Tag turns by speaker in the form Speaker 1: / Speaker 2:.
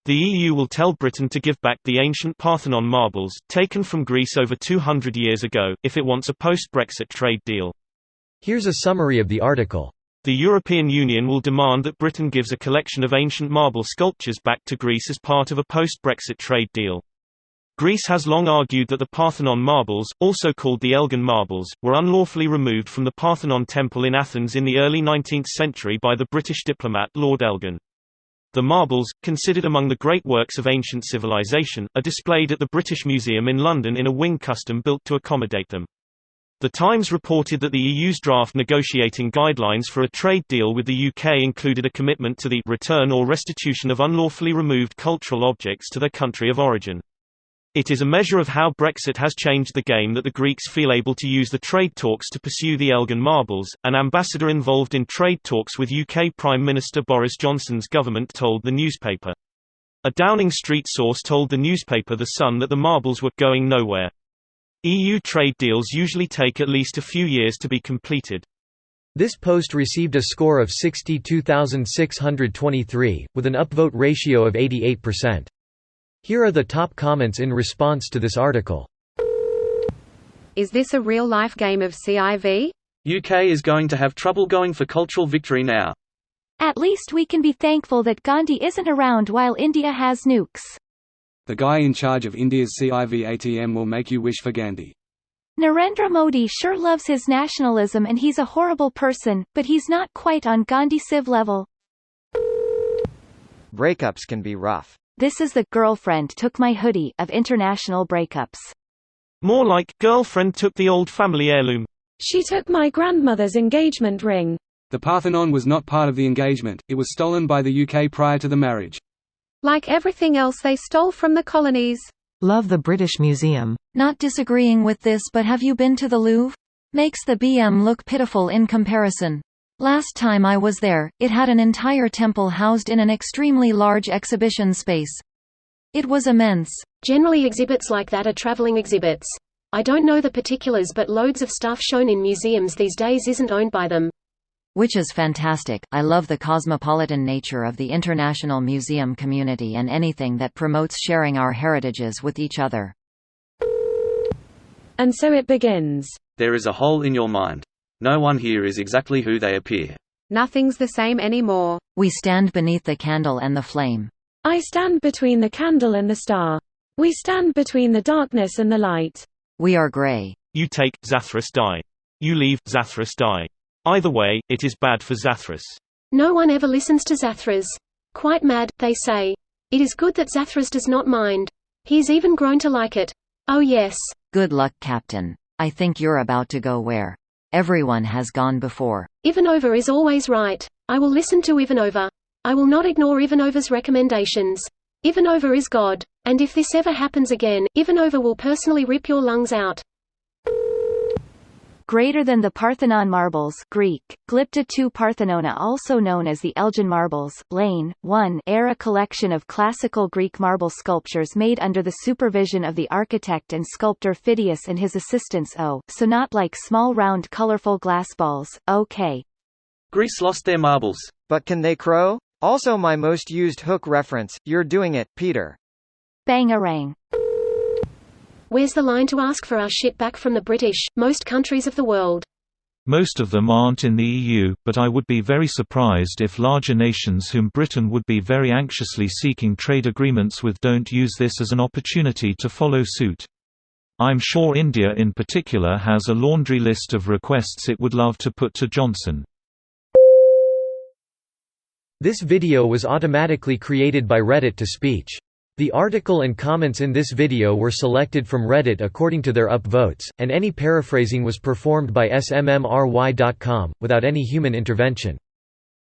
Speaker 1: The EU will tell Britain to give back the ancient Parthenon marbles, taken from Greece over 200 years ago, if it wants a post-Brexit trade deal.
Speaker 2: Here's a summary of the article.
Speaker 1: The European Union will demand that Britain gives a collection of ancient marble sculptures back to Greece as part of a post-Brexit trade deal. Greece has long argued that the Parthenon marbles, also called the Elgin marbles, were unlawfully removed from the Parthenon temple in Athens in the early 19th century by the British diplomat Lord Elgin. The marbles, considered among the great works of ancient civilization, are displayed at the British Museum in London in a wing custom built to accommodate them. The Times reported that the EU's draft negotiating guidelines for a trade deal with the UK included a commitment to the return or restitution of unlawfully removed cultural objects to their country of origin. It is a measure of how Brexit has changed the game that the Greeks feel able to use the trade talks to pursue the Elgin marbles. An ambassador involved in trade talks with UK Prime Minister Boris Johnson's government told the newspaper. A Downing Street source told the newspaper The Sun that the marbles were going nowhere. EU trade deals usually take at least a few years to be completed.
Speaker 2: This post received a score of 62,623, with an upvote ratio of 88%. Here are the top comments in response to this article.
Speaker 3: Is this a real-life game of CIV?
Speaker 4: UK is going to have trouble going for cultural victory now.
Speaker 5: At least we can be thankful that Gandhi isn't around while India has nukes.
Speaker 6: The guy in charge of India's CIV ATM will make you wish for Gandhi.
Speaker 5: Narendra Modi sure loves his nationalism and he's a horrible person, but he's not quite on Gandhi Civ level.
Speaker 7: Breakups can be rough.
Speaker 5: This is the girlfriend took my hoodie of international breakups.
Speaker 1: More like, girlfriend took the old family heirloom.
Speaker 8: She took my grandmother's engagement ring.
Speaker 6: The Parthenon was not part of the engagement, it was stolen by the UK prior to the marriage.
Speaker 3: Like everything else they stole from the colonies.
Speaker 9: Love the British Museum.
Speaker 10: Not disagreeing with this, but have you been to the Louvre? Makes the BM look pitiful in comparison. Last time I was there, it had an entire temple housed in an extremely large exhibition space. It was immense.
Speaker 3: Generally exhibits like that are traveling exhibits. I don't know the particulars, but loads of stuff shown in museums these days isn't owned by them.
Speaker 10: Which is fantastic. I love the cosmopolitan nature of the international museum community and anything that promotes sharing our heritages with each other.
Speaker 8: And so it begins.
Speaker 4: There is a hole in your mind. No one here is exactly who they appear.
Speaker 3: Nothing's the same anymore.
Speaker 10: We stand beneath the candle and the flame.
Speaker 8: I stand between the candle and the star. We stand between the darkness and the light.
Speaker 10: We are grey.
Speaker 1: You take, Zathras die. You leave, Zathras die. Either way, it is bad for Zathras.
Speaker 3: No one ever listens to Zathras. Quite mad, they say. It is good that Zathras does not mind. He's even grown to like it. Oh yes.
Speaker 10: Good luck, Captain. I think you're about to go where everyone has gone before.
Speaker 3: Ivanova is always right. I will listen to Ivanova. I will not ignore Ivanova's recommendations. Ivanova is God. And if this ever happens again, Ivanova will personally rip your lungs out.
Speaker 5: Greater than the Parthenon marbles, Greek, Glypta II Parthenona, also known as the Elgin marbles, Lane, 1 era collection of classical Greek marble sculptures made under the supervision of the architect and sculptor Phidias and his assistants. So not like small round colorful glass balls, okay.
Speaker 4: Greece lost their marbles.
Speaker 7: But can they crow? Also my most used hook reference, you're doing it, Peter.
Speaker 5: Bangarang.
Speaker 3: Where's the line to ask for our shit back from the British, most countries of the world?
Speaker 11: Most of them aren't in the EU, but I would be very surprised if larger nations whom Britain would be very anxiously seeking trade agreements with don't use this as an opportunity to follow suit. I'm sure India in particular has a laundry list of requests it would love to put to Johnson.
Speaker 2: This video was automatically created by Reddit to speech. The article and comments in this video were selected from Reddit according to their upvotes, and any paraphrasing was performed by smmry.com, without any human intervention.